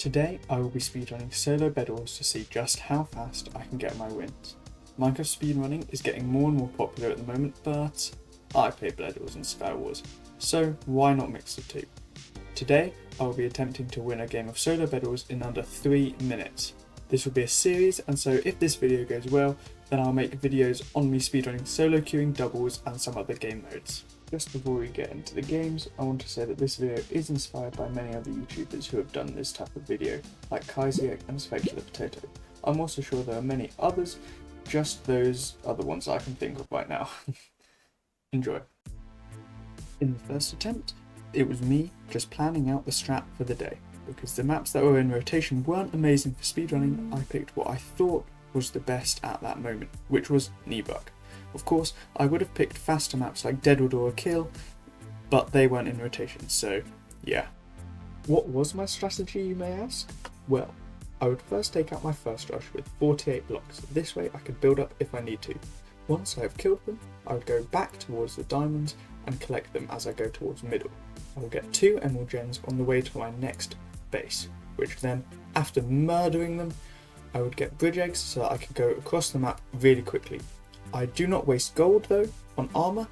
Today I will be speedrunning solo Bedwars to see just how fast I can get my wins. Minecraft speedrunning is getting more and more popular at the moment, but I play Bedwars and skywars, so why not mix the two? Today I will be attempting to win a game of solo Bedwars in under 3 minutes. This will be a series, and so if this video goes well, then I'll make videos on me speedrunning solo queuing, doubles and some other game modes. Just before we get into the games, I want to say that this video is inspired by many other YouTubers who have done this type of video, like Kaiziek and Specular Potato. I'm also sure there are many others, just those are the ones I can think of right now. Enjoy. In the first attempt, it was me just planning out the strat for the day. Because the maps that were in rotation weren't amazing for speedrunning, I picked what I thought was the best at that moment, which was Kneebug. Of course, I would have picked faster maps like Deadwood or Kill, but they weren't in rotation, so yeah. What was my strategy, you may ask? Well, I would first take out my first rush with 48 blocks. This way I could build up if I need to. Once I have killed them, I would go back towards the diamonds and collect them as I go towards middle. I will get 2 emerald gems on the way to my next base, which then, after murdering them, I would get bridge eggs so that I could go across the map really quickly. I do not waste gold though on armor,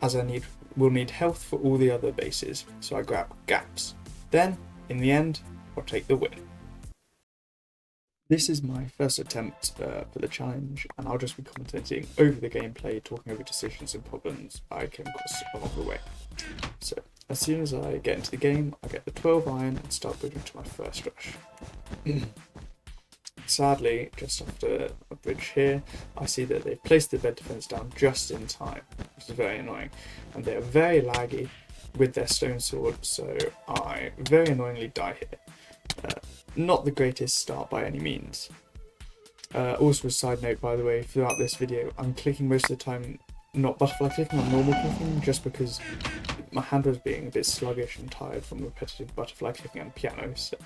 as I will need health for all the other bases, so I grab gaps. Then, in the end, I'll take the win. This is my first attempt for the challenge, and I'll just be commentating over the gameplay, talking over decisions and problems I came across along the way. So, as soon as I get into the game, I get the 12 iron and start building to my first rush. Sadly, just after a bridge here, I see that they've placed the bed defense down just in time, which is very annoying, and they are very laggy with their stone sword, so I very annoyingly die here. Not the greatest start by any means. Also a side note, by the way, throughout this video, I'm clicking most of the time not butterfly clicking, I'm normal clicking, just because my hand was being a bit sluggish and tired from repetitive butterfly clicking on piano, so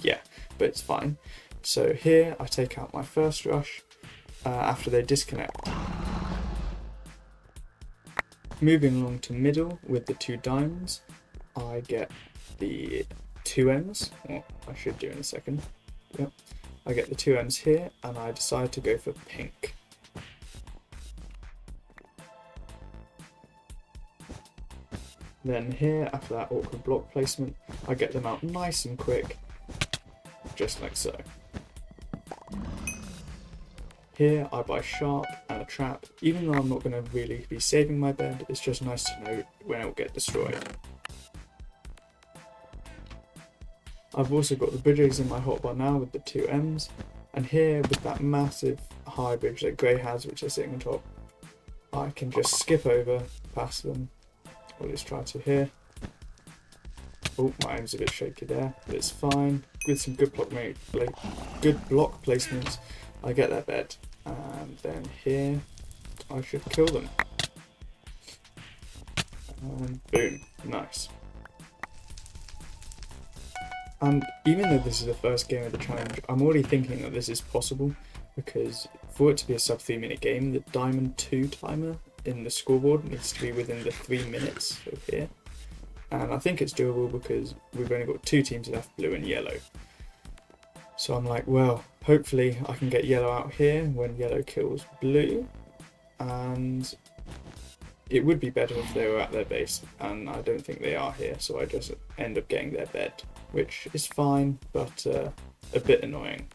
yeah, but it's fine. So here I take out my first rush after they disconnect. Moving along to middle with the 2 diamonds, I get the 2 M's, well, I should do in a second. Yep. I get the 2 M's here and I decide to go for pink. Then here, after that awkward block placement, I get them out nice and quick, just like so. Here I buy sharp and a trap. Even though I'm not going to really be saving my bed, it's just nice to know when it will get destroyed. I've also got the bridge eggs in my hotbar now with the 2 M's, and here with that massive high bridge that Grey has, which is sitting on top, I can just skip over past them, or at least try to here. Oh, my aim's a bit shaky there, but it's fine. With some good block placements, I get their bed, and then here I should kill them. And boom, nice. And even though this is the first game of the challenge, I'm already thinking that this is possible, because for it to be a sub 3 minute game, the diamond 2 timer in the scoreboard needs to be within the 3 minutes of here. And I think it's doable because we've only got 2 teams left, blue and yellow. So I'm like, well, hopefully I can get yellow out here when yellow kills blue, and it would be better if they were at their base, and I don't think they are here, so I just end up getting their bed, which is fine, but a bit annoying.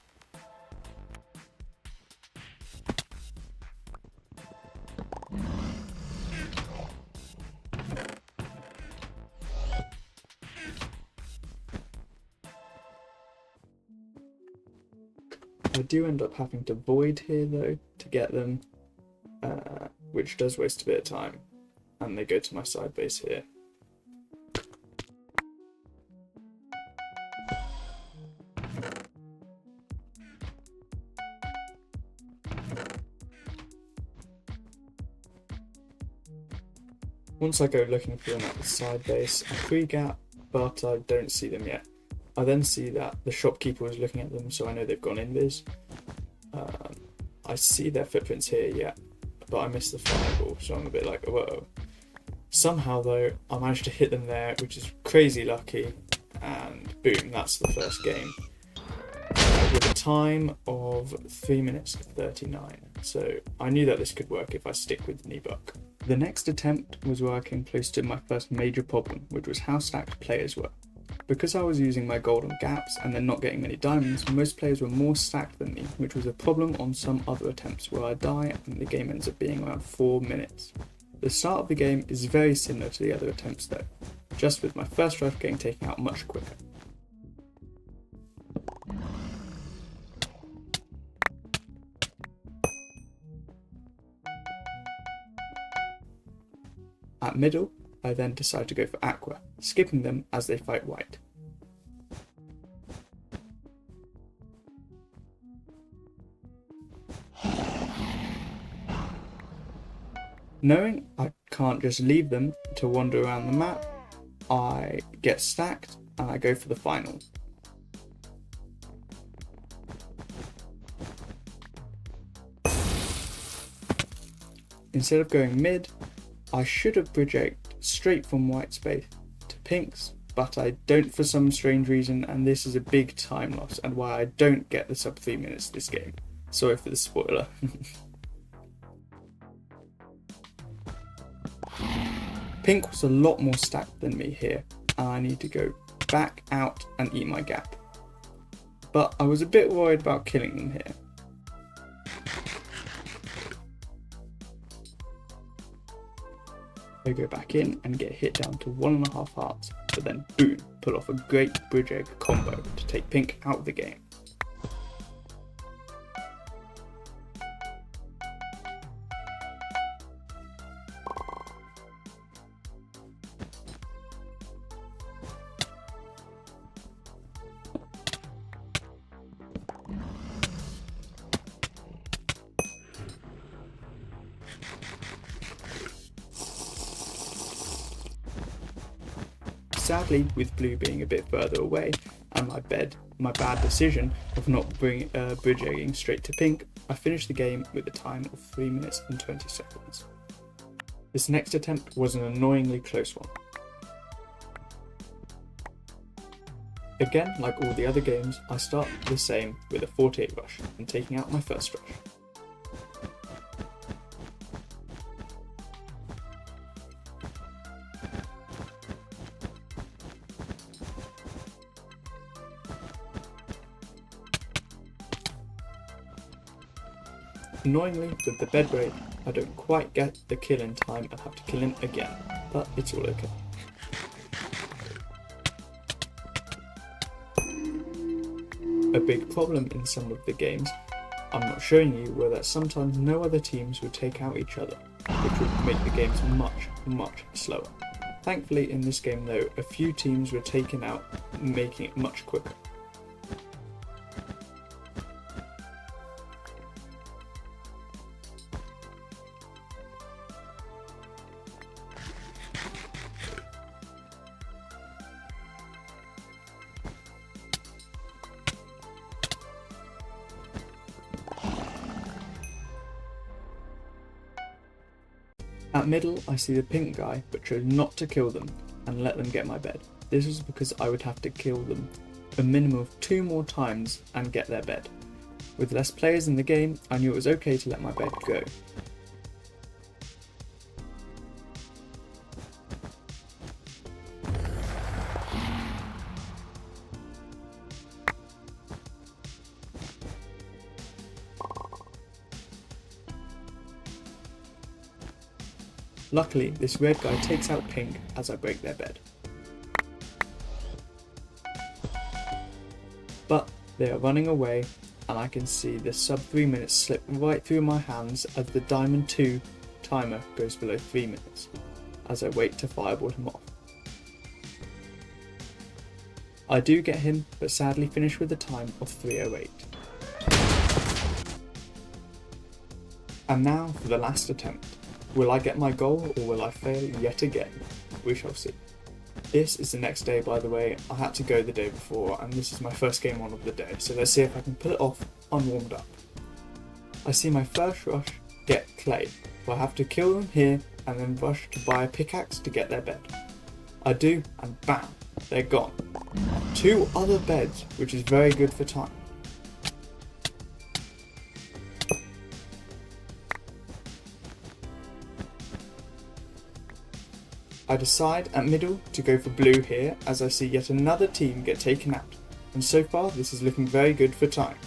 I do end up having to void here though to get them, which does waste a bit of time, and they go to my side base here. Once I go looking for them at the side base, I 3 gap, but I don't see them yet. I then see that the shopkeeper is looking at them, so I know they've gone invis. I see their footprints here, yeah, but I missed the fireball, so I'm a bit like, whoa. Somehow though, I managed to hit them there, which is crazy lucky, and boom, that's the first game. With a time of 3 minutes 39. So I knew that this could work if I stick with Nebuck. The next attempt was where I came close to my first major problem, which was how stacked players were. Because I was using my gold on gaps and then not getting many diamonds, most players were more stacked than me, which was a problem on some other attempts where I die and the game ends up being around 4 minutes. The start of the game is very similar to the other attempts though, just with my first rush getting taken out much quicker. At middle, I then decide to go for Aqua, skipping them as they fight white. Knowing I can't just leave them to wander around the map, I get stacked and I go for the final. Instead of going mid, I should have bridge egged straight from white space to pinks, but I don't for some strange reason, and this is a big time loss and why I don't get the sub 3 minutes this game. Sorry for the spoiler. Pink was a lot more stacked than me here, and I need to go back out and eat my gap. But I was a bit worried about killing them here. I go back in and get hit down to 1.5 hearts, but then boom, pull off a great bridge egg combo to take pink out of the game. Sadly, with blue being a bit further away and my bad decision of not bridge egging straight to pink, I finished the game with a time of 3 minutes and 20 seconds. This next attempt was an annoyingly close one. Again, like all the other games, I start the same with a 48 rush and taking out my first rush. Annoyingly, with the bed break, I don't quite get the kill in time and have to kill him again, but it's all okay. A big problem in some of the games I'm not showing you were that sometimes no other teams would take out each other, which would make the games much slower. Thankfully in this game though, a few teams were taken out, making it much quicker. At middle, I see the pink guy, but chose not to kill them and let them get my bed. This was because I would have to kill them a minimum of 2 more times and get their bed. With less players in the game, I knew it was okay to let my bed go. Luckily, this red guy takes out pink as I break their bed. But they are running away and I can see the sub 3 minutes slip right through my hands as the diamond 2 timer goes below 3 minutes as I wait to fireball him off. I do get him, but sadly finish with a time of 3:08. And now for the last attempt. Will I get my goal or will I fail yet again? We shall see. This is the next day, by the way. I had to go the day before and this is my first game on of the day, so let's see if I can pull it off unwarmed up. I see my first rush get clay, so I have to kill them here and then rush to buy a pickaxe to get their bed. I do, and bam, they're gone. 2 other beds, which is very good for time. I decide at middle to go for blue here as I see yet another team get taken out, and so far this is looking very good for time.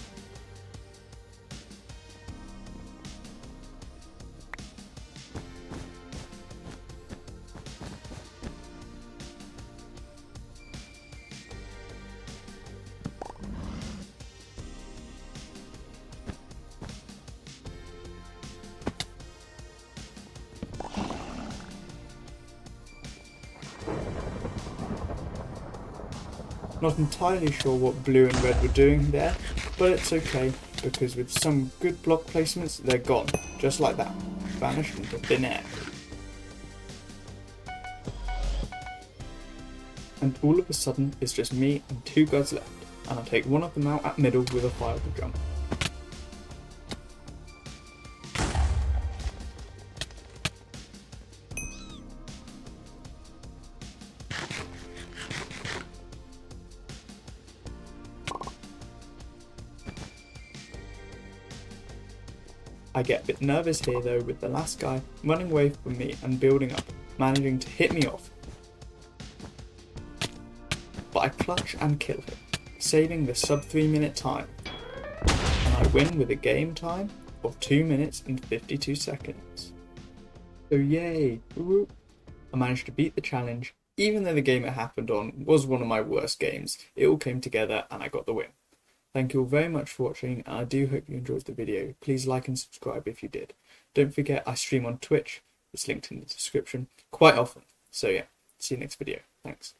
Not entirely sure what blue and red were doing there, but it's okay, because with some good block placements they're gone, just like that, vanished into thin air. And all of a sudden it's just me and 2 guys left, and I take one of them out at middle with a fireable jump. I get a bit nervous here though with the last guy running away from me and building up, managing to hit me off. But I clutch and kill him, saving the sub 3 minute time. And I win with a game time of 2 minutes and 52 seconds. So yay! Woo-woo. I managed to beat the challenge, even though the game it happened on was one of my worst games. It all came together and I got the win. Thank you all very much for watching, and I do hope you enjoyed the video. Please like and subscribe if you did. Don't forget I stream on Twitch, it's linked in the description, quite often. So yeah, see you next video. Thanks.